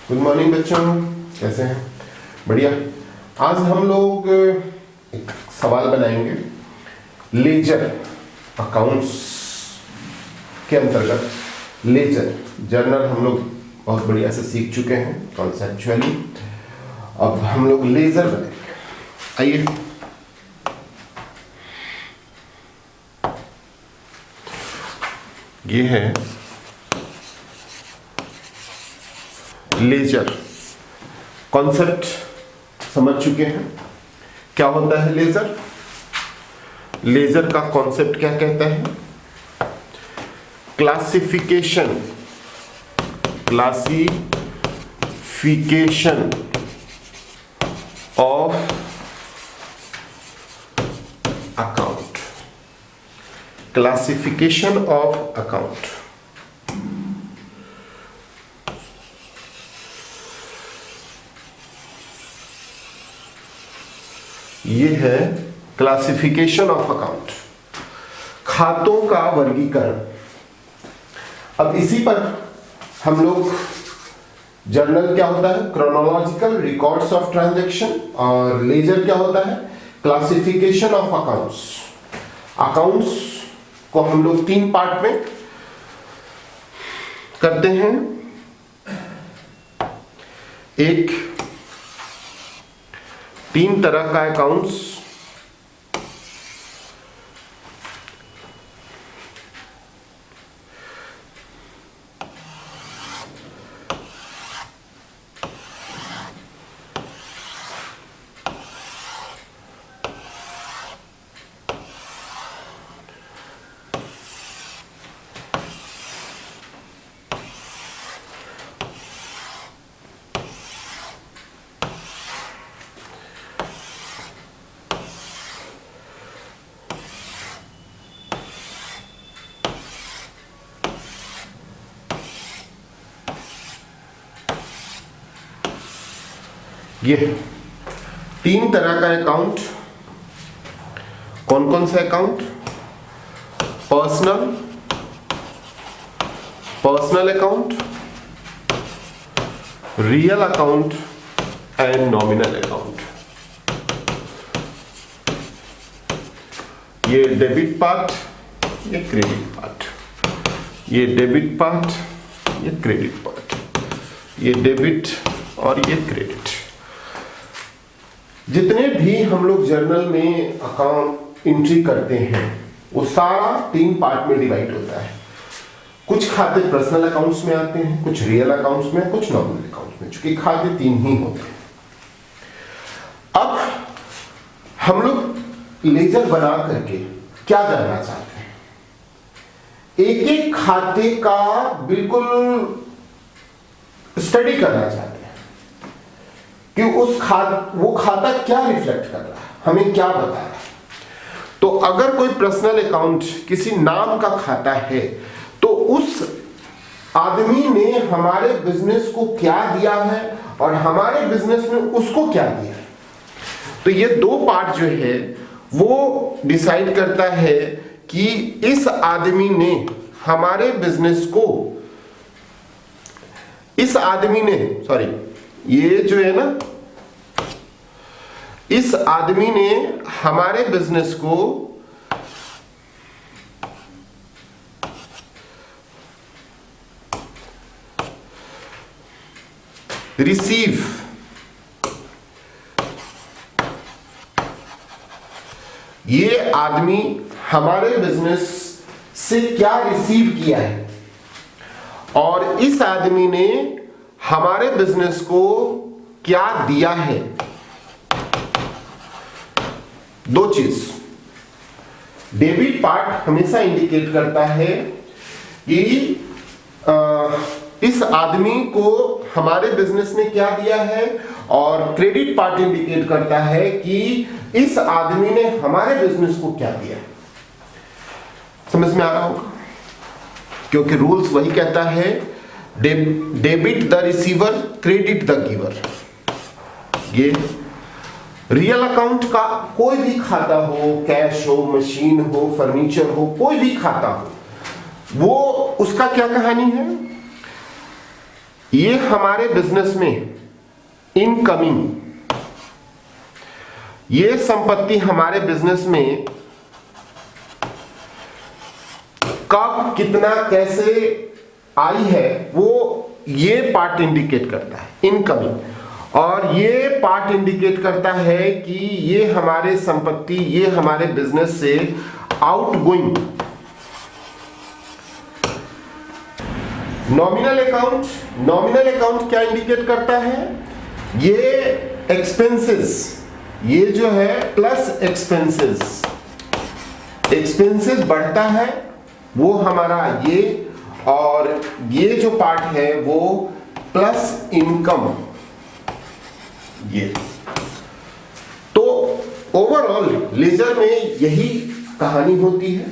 Good morning बच्चों, कैसे हैं? बढ़िया। आज हम लोग एक सवाल बनाएंगे लेजर अकाउंट्स के अंतर्गत। लेजर जर्नल हम लोग बहुत बढ़िया से सीख चुके हैं कॉन्सेप्चुअली। अब हम लोग लेजर बनाएंगे। आइए, ये है लेजर। कॉन्सेप्ट समझ चुके हैं क्या होता है लेजर। लेजर का कॉन्सेप्ट क्या कहता है? Classification of account. Classification of account. ये है क्लासिफिकेशन ऑफ अकाउंट, खातों का वर्गीकरण। अब इसी पर हम लोग जर्नल क्या होता है? Chronological records of transaction. और लेजर क्या होता है? Classification of accounts. अकाउंट्स को हम लोग 3 पार्ट में करते हैं। एक 3 तरह का अकाउंट्स। ये 3 तरह का अकाउंट। कौन कौन से account? Personal account, real account and nominal account. ये डेबिट पार्ट, ये क्रेडिट पार्ट। ये डेबिट पार्ट, ये क्रेडिट पार्ट। ये डेबिट और ये क्रेडिट। जितने भी हम लोग जर्नल में अकाउंट एंट्री करते हैं वो सारा 3 पार्ट में डिवाइड होता है। कुछ खाते पर्सनल अकाउंट्स में आते हैं, कुछ रियल अकाउंट्स में, कुछ नॉमिनल अकाउंट्स में, चूंकि खाते 3 ही होते हैं। अब हम लोग लेजर बना करके क्या जानना चाहते हैं? एक एक खाते का बिल्कुल स्टडी करना चाहते हैं कि वो खाता क्या रिफ्लेक्ट कर रहा है, हमें क्या बता रहा है। तो अगर कोई पर्सनल अकाउंट किसी नाम का खाता है तो उस आदमी ने हमारे बिजनेस को क्या दिया है और हमारे बिजनेस में उसको क्या दिया है। तो ये 2 पार्ट जो है वो डिसाइड करता है कि इस आदमी ने हमारे बिजनेस को, ये जो है ना, इस आदमी ने हमारे बिजनेस को रिसीव, ये आदमी हमारे बिजनेस से क्या रिसीव किया है और इस आदमी ने हमारे बिजनेस को क्या दिया है। 2 चीज। डेबिट पार्ट हमेशा इंडिकेट करता है कि इस आदमी को हमारे बिजनेस ने क्या दिया है, और क्रेडिट पार्ट इंडिकेट करता है कि इस आदमी ने हमारे बिजनेस को क्या दिया। समझ में आ रहा होगा? क्योंकि रूल्स वही कहता है, debit the receiver, credit the giver. ये रियल अकाउंट का कोई भी खाता हो, कैश हो, मशीन हो, फर्नीचर हो, कोई भी खाता हो, वो उसका क्या कहानी है? ये हमारे बिजनेस में इनकमिंग, ये संपत्ति हमारे बिजनेस में कब, कितना, कैसे आई है, वो ये पार्ट इंडिकेट करता है, इनकमिंग। और ये पार्ट इंडिकेट करता है कि ये हमारे संपत्ति, ये हमारे बिजनेस से outgoing. Nominal account, nominal account क्या इंडिकेट करता है? ये एक्सपेंसेस, ये जो है प्लस एक्सपेंसेस, एक्सपेंसेस बढ़ता है वो हमारा ये, और ये जो पार्ट है वो प्लस इनकम, ये। तो ओवरऑल लेजर में यही कहानी होती है।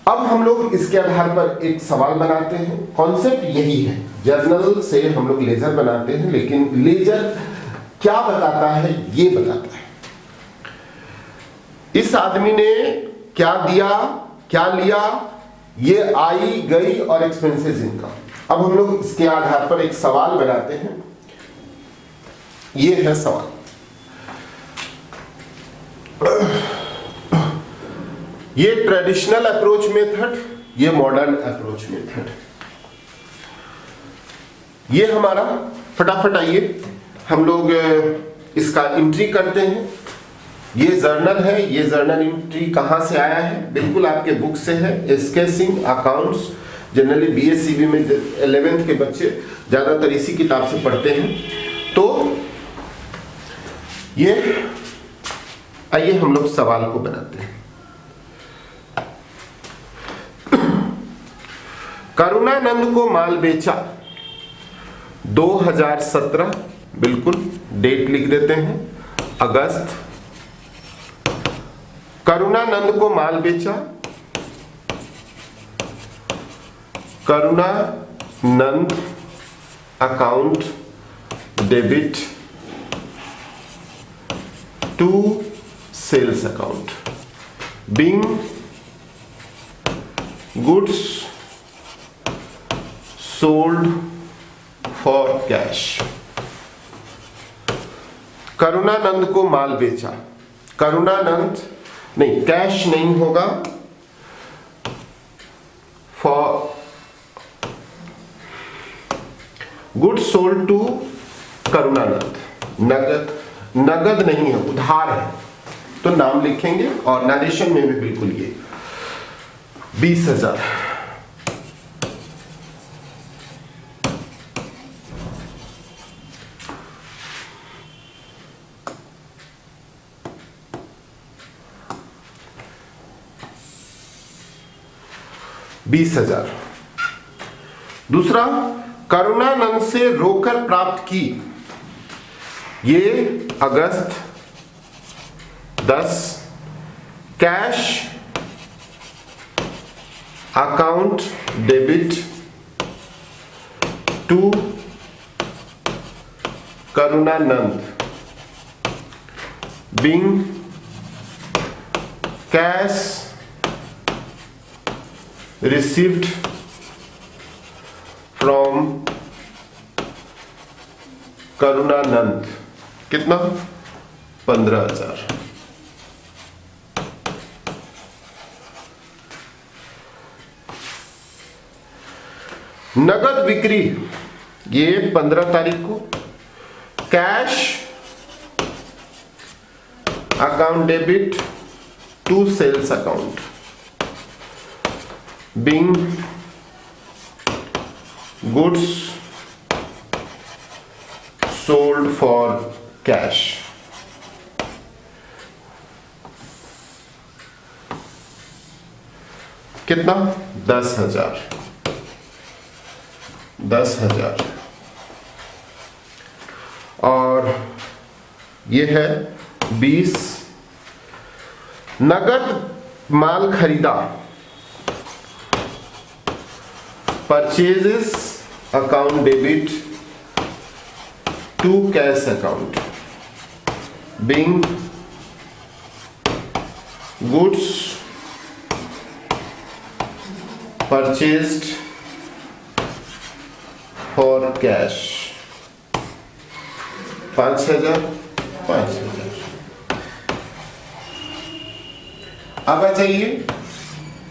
अब हम लोग इसके आधार पर एक सवाल बनाते हैं। कॉन्सेप्ट यही है, जर्नल से हम लोग लेजर बनाते हैं, लेकिन लेजर क्या बताता है? ये बताता है इस आदमी ने क्या दिया, क्या लिया, ये आई गई और एक्सपेंसेस इनकम। अब हम लोग इसके आधार पर एक सवाल बनाते हैं। ये है सवाल। ये ट्रेडिशनल अप्रोच मेथड, ये मॉडर्न अप्रोच मेथड। ये हमारा, फटाफट आइए हम लोग इसका एंट्री करते हैं। ये जर्नल है, ये जर्नल एंट्री कहाँ से आया है? बिल्कुल आपके बुक से है, स्केचिंग अकाउंट्स। जनरली बीएससीबी में 11th के बच्चे ज़्यादातर इसी किताब से पढ़ते हैं। तो ये आइए हम लोग सवाल को बनाते हैं। करुणानंद को माल बेचा 2017, बिल्कुल डेट लिख देते हैं, अगस्त। करुणानंद को माल बेचा, Karunanand account debit to sales account, being goods sold for cash. Karunanand को माल बेचा, करुणानंद नहीं, कैश नहीं होगा, for goods sold to Karunanand. नगद, नगद नहीं है, उधार है, तो नाम लिखेंगे और नरेशन में भी बिल्कुल ये 20,000। दूसरा, करुणानंद से रोकड़ प्राप्त की, ये अगस्त 10, cash account debit to Karunanand, being cash received from Karunanand. कितना? 15,000। नगद बिक्री, ये 15 तारीख को, cash account debit to sales account, being goods sold for cash। कितना? 10,000। 10,000। और ये है 20। नगद माल खरीदा, purchases account debit to cash account, being goods purchased for cash 5,000 5,000। अब आ जाइए,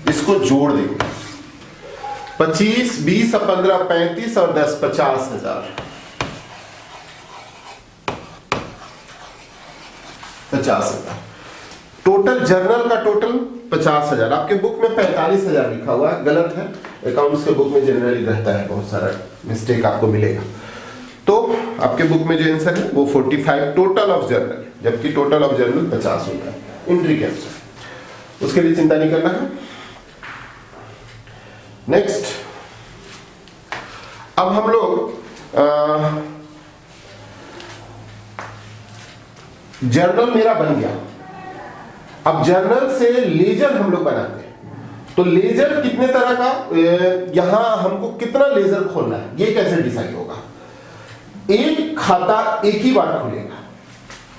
इसको जोड़ देंगे। 25, 20, 15, 35 और 10 50,000। 50,000 टोटल। जर्नल का टोटल 50,000। आपके बुक में 45,000 लिखा हुआ है, गलत है। अकाउंट्स के बुक में जनरली रहता है, बहुत सारा मिस्टेक आपको मिलेगा। तो आपके बुक में जो आंसर है वो 45 टोटल ऑफ जर्नल, जबकि टोटल ऑफ जर्नल 50 होता है एंट्री के अनुसार। उसके लिए चिंता नहीं करना है। नेक्स्ट, अब हम लोग जर्नल मेरा बन गया। अब जर्नल से लेजर हम लोग बनाते हैं। तो लेजर कितने तरह का, यहां हमको कितना लेजर खोलना है ये कैसे डिसाइड होगा? एक खाता एक ही बार खुलेगा,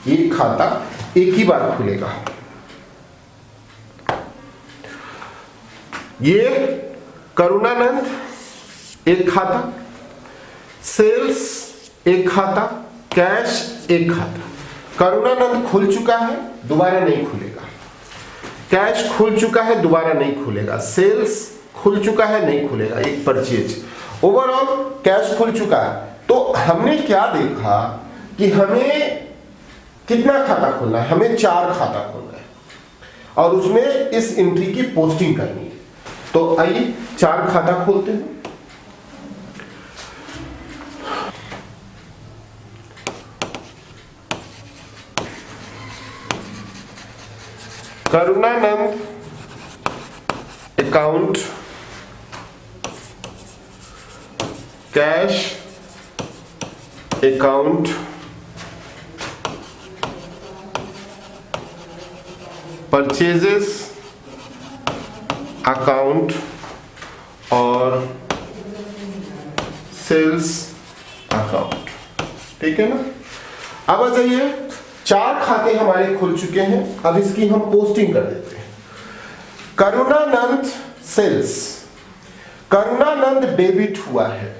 एक खाता एक ही बार खुलेगा। ये करुणानंद एक खाता, सेल्स एक खाता, कैश एक खाता। करुणानंद खुल चुका है, दोबारा नहीं खुलेगा। कैश खुल चुका है, दोबारा नहीं खुलेगा। सेल्स खुल चुका है, नहीं खुलेगा, एक परचेज। ओवरऑल कैश खुल चुका है। तो हमने क्या देखा कि हमें कितना खाता खोलना है? हमें 4 खाता खोलना है और उसमें इस एंट्री की पोस्टिंग करनी है। तो आइए 4 खाता खोलते हैं। Karunanand account, cash account, purchases account और सेल्स अकाउंट। ठीक है ना? अब आ जाइए, 4 खाते हमारे खुल चुके हैं। अब इसकी हम पोस्टिंग कर देते हैं। करुणानंद सेल्स, करुणानंद डेबिट हुआ है।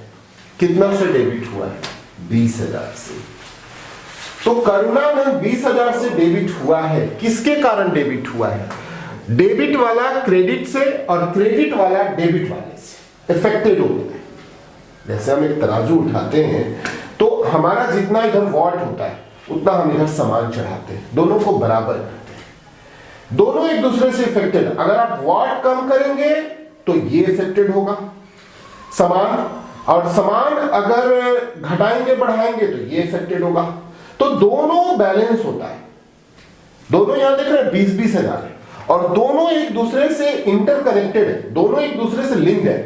कितना से डेबिट हुआ है? 20,000 से। तो करुणानंद 20,000 से डेबिट हुआ है। किसके कारण डेबिट हुआ है? डेबिट वाला क्रेडिट से और क्रेडिट वाला डेबिट वाले से इफेक्टेड होता है। जैसे हम एक तराजू उठाते हैं तो हमारा जितना इधर वॉट होता है उतना हम इधर सामान चढ़ाते हैं, दोनों को बराबर करते हैं। दोनों एक दूसरे से इफेक्टेड। अगर आप वॉट कम करेंगे तो ये इफेक्टेड होगा सामान, और सामान अगर घटाएंगे बढ़ाएंगे तो ये इफेक्टेड होगा। तो दोनों बैलेंस होता है। दोनों यहां देख रहे हैं 20,000 है और दोनों एक दूसरे से इंटरकनेक्टेड है, दोनों एक दूसरे से लिंक्ड है।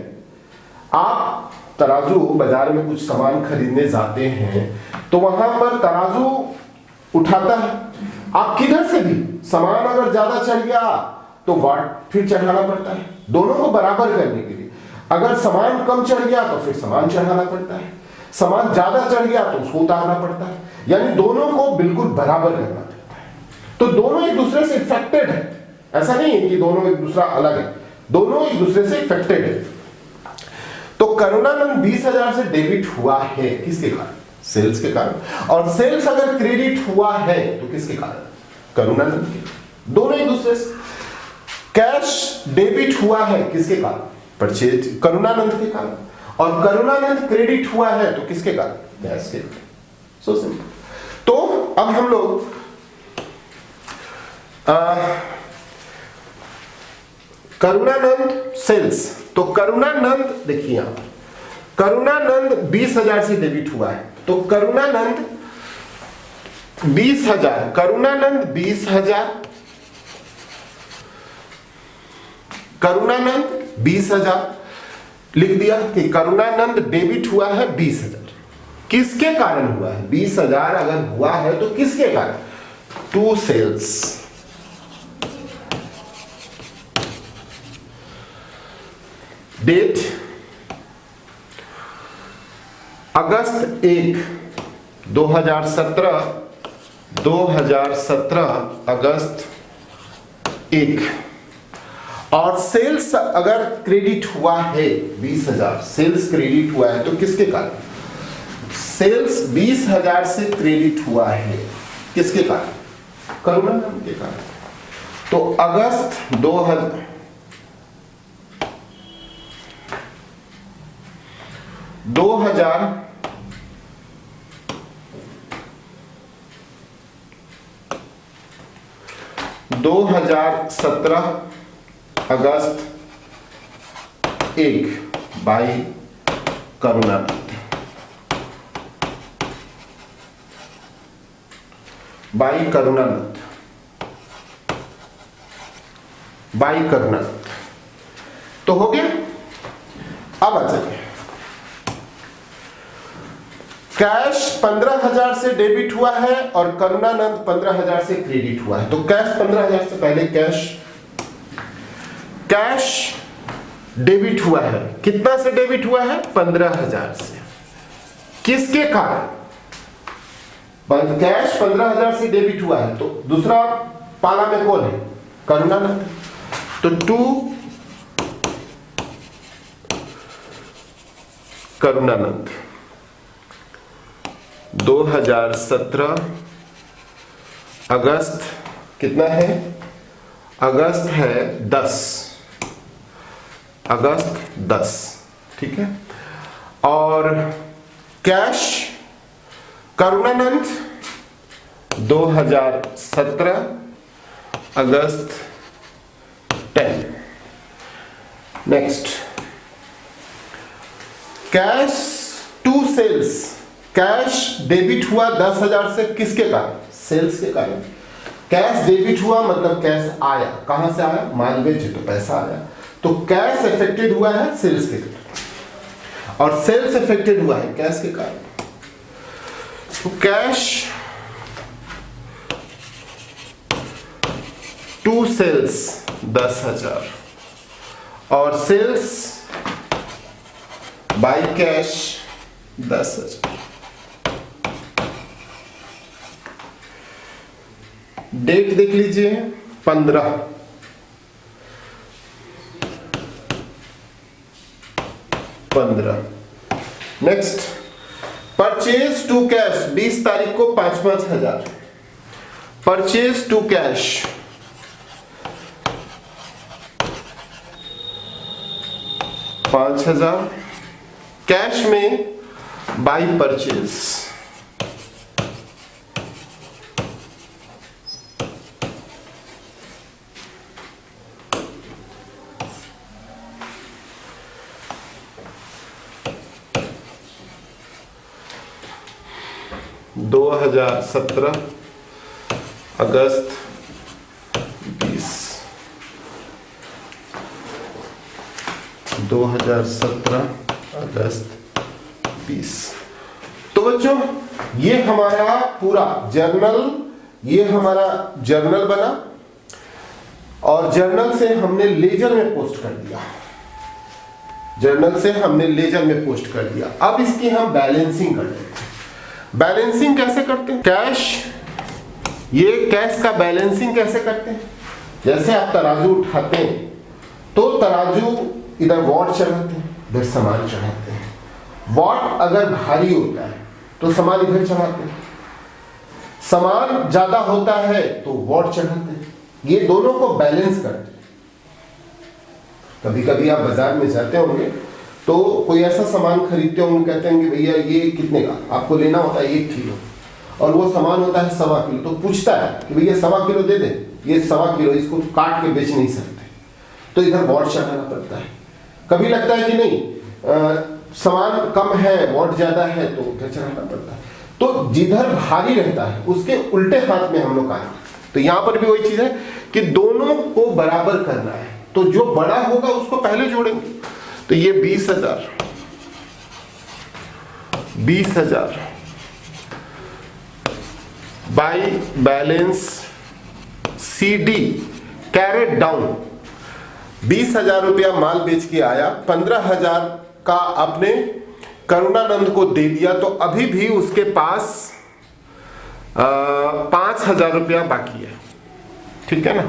आप तराजू बाजार में कुछ सामान खरीदने जाते हैं तो वहां पर तराजू उठाता है। आप किधर से भी सामान अगर ज्यादा चढ़ गया तो वाट फिर चढ़ाना पड़ता है, दोनों को बराबर करने के लिए। अगर सामान कम चढ़ गया तो फिर सामान चढ़ाना पड़ता है, सामान ज्यादा चढ़ गया तो उसको उतारना पड़ता है। यानी दोनों को बिल्कुल बराबर करना पड़ता है। तो दोनों एक दूसरे से इफेक्टेड है। ऐसा नहीं है कि दोनों एक दूसरा अलग है, दोनों एक दूसरे से इफेक्टेड है। तो करुणानंद 20,000 से डेबिट हुआ है, किसके कारण? सेल्स के कारण। और सेल्स अगर क्रेडिट हुआ है तो किसके कारण? करुणानंद के। दोनों एक दूसरे से। कैश डेबिट हुआ है, किसके कारण? परचेज, करुणानंद के कारण। और करुणानंद क्रेडिट हुआ है तो किसके कारण? कैश के। So simple. तो अब हम लोग करुणानंद सेल्स, तो करुणानंद देखिए यहां करुणानंद 20,000 से डेबिट हुआ है। तो करुणानंद 20,000, करुणानंद 20,000, करुणानंद 20,000 लिख दिया कि करुणानंद डेबिट हुआ है 20,000। किसके कारण हुआ है? 20,000 अगर हुआ है तो किसके कारण? To sales. डेट अगस्त 1, 2017, 2017 अगस्त 1। और सेल्स अगर क्रेडिट हुआ है 20,000, सेल्स क्रेडिट हुआ है तो किसके कारण? सेल्स 20,000 से क्रेडिट हुआ है, किसके कारण? करुणा नंद के कारण। तो अगस्त 2000 2017 अगस्त 1 बाई करुणानंद। तो हो गया। अब आ जाइए, कैश 15,000 से डेबिट हुआ है और करुणानंद 15,000 से क्रेडिट हुआ है। तो कैश 15,000 से पहले कैश डेबिट हुआ है, कितना से डेबिट हुआ है? 15,000 से। किसके कारण? कैश 15,000 से डेबिट हुआ है, तो दूसरा पाला में कौन है? करुणानंद। तो 2 करुणानंद 2017 अगस्त कितना है? अगस्त है 10, अगस्त 10, ठीक है। और कैश करुणानंद 2017 अगस्त 10। Next, cash to sales, cash डेबिट हुआ 10,000 से, किसके कारण? सेल्स के कारण। कैश डेबिट हुआ मतलब कैश आया, कहां से आया? माल बेचे तो पैसा आया। तो कैश इफेक्टेड हुआ है सेल्स के कारण, और सेल्स इफेक्टेड हुआ है कैश के कारण। तो कैश टू सेल्स 10,000 और सेल्स बाई कैश 10,000। डेट देख लीजिए 15, नेक्स्ट, परचेज टू कैश 20 तारीख को 5,000। परचेज टू कैश 5,000 कैश में बाई परचेज। दो 2017 अगस्त 20, 2017 अगस्त 20। तो बच्चों ये हमारा पूरा जर्नल, ये हमारा जर्नल बना और जर्नल से हमने लेजर में पोस्ट कर दिया, जर्नल से हमने लेजर में पोस्ट कर दिया। अब इसकी हम बैलेंसिंग कर लेते हैं। बैलेंसिंग कैसे करते हैं? कैश, ये कैश का बैलेंसिंग कैसे करते हैं? जैसे आप तराजू उठाते हैं तो तराजू इधर वॉट चढ़ाते हैं, इधर सामान चढ़ाते हैं। वॉट अगर भारी होता है तो सामान इधर चढ़ाते हैं, सामान ज्यादा होता है तो वॉट चढ़ाते हैं। ये दोनों को बैलेंस करते हैं। कभी कभी आप बाजार में जाते होंगे तो कोई ऐसा सामान खरीदते होंगे, कहते हैं कि भैया ये कितने का? आपको लेना होता है 1 किलो और वो सामान होता है 1.25 किलो। तो पूछता है कि भैया 1.25 किलो दे दे, ये 1.25 किलो, इसको काट के बेच नहीं सकते, तो इधर वॉट चढ़ाना पड़ता है। कभी लगता है कि नहीं सामान कम है वॉट ज्यादा है तो उधर चढ़ाना पड़ता है। तो जिधर भारी रहता है उसके उल्टे हाथ में हम लोग आए। तो यहां पर भी वही चीज है कि दोनों को बराबर करना है, तो जो बड़ा होगा उसको पहले जोड़ेंगे। तो ये 20,000 by balance CD carried down. 20,000 रुपया माल बेच के आया, 15,000 का आपने करुणानंद को दे दिया, तो अभी भी उसके पास 5,000 रुपया बाकी है, ठीक है ना।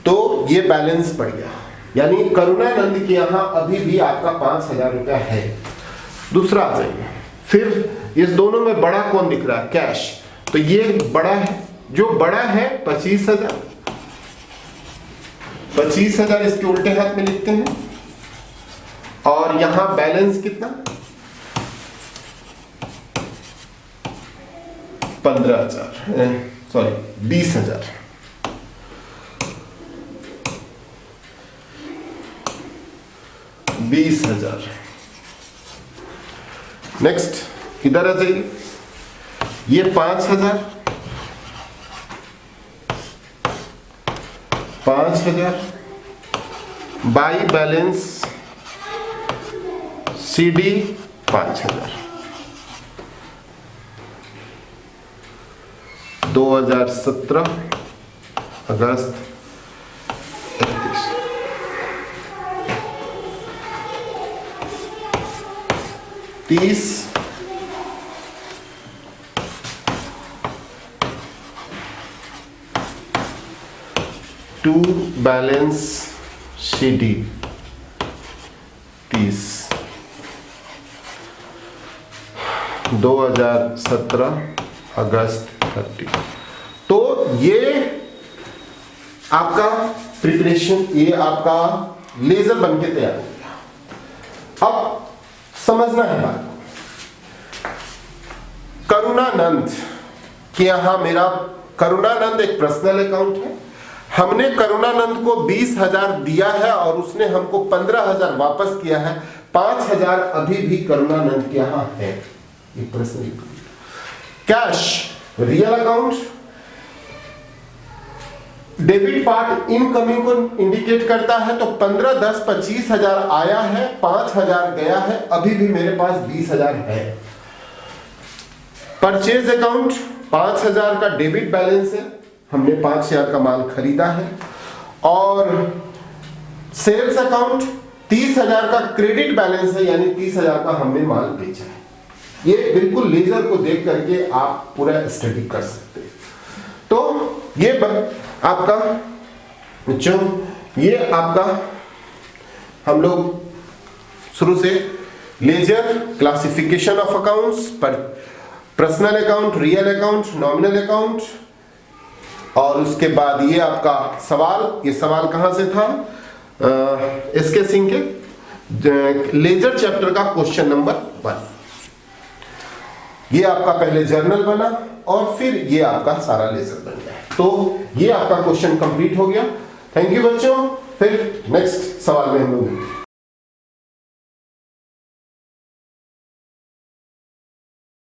तो ये बैलेंस पड़ गया, यानी करुणानंद के यहां अभी भी आपका 5,000 रुपया है। दूसरा आ जाइए, फिर इस दोनों में बड़ा कौन दिख रहा है? कैश। तो ये बड़ा है, जो बड़ा है 25,000, 25,000 इसके उल्टे हाथ में लिखते हैं। और यहां बैलेंस कितना? 15,000, सॉरी 20,000। नेक्स्ट इधर आ जाइए, ये 5,000, 5,000 बाई बैलेंस CD 5,000, 2017 अगस्त 31। टू बैलेंस CD 30, 2017 अगस्त 30। तो ये आपका प्रिपरेशन, ये आपका लेजर बनके तैयार हो गया। अब समझना है बात को। करुणानंद के यहां मेरा करुणानंद एक पर्सनल अकाउंट है। हमने करुणानंद को 20,000 दिया है और उसने हमको 15,000 वापस किया है। 5,000 अभी भी करुणानंद के यहां है। ये personal cash real account, debit part incoming को इंडिकेट करता है। तो 15, 10, 25,000 आया है, 5,000 गया है, अभी भी मेरे पास 20,000 है। परचेज अकाउंट 5,000 का डेबिट बैलेंस है, हमने 5,000 का माल खरीदा है। और सेल्स अकाउंट 30,000 का क्रेडिट बैलेंस है, यानी 30,000 का हमने माल बेचा है। ये बिल्कुल लेजर को देख करके आप पूरा स्टडी कर सकते हैं। तो ये आपका बच्चों, ये आपका हम लोग शुरू से लेजर, क्लासिफिकेशन ऑफ अकाउंट्स, पर personal account, real account, nominal account, और उसके बाद ये आपका सवाल, ये सवाल कहां से था? एसके सिंह के लेजर चैप्टर का क्वेश्चन नंबर 1। ये आपका पहले जर्नल बना और फिर ये आपका सारा लेजर बन गया। तो ये आपका क्वेश्चन कंप्लीट हो गया। थैंक यू बच्चों। फिर नेक्स्ट सवाल में हम लोग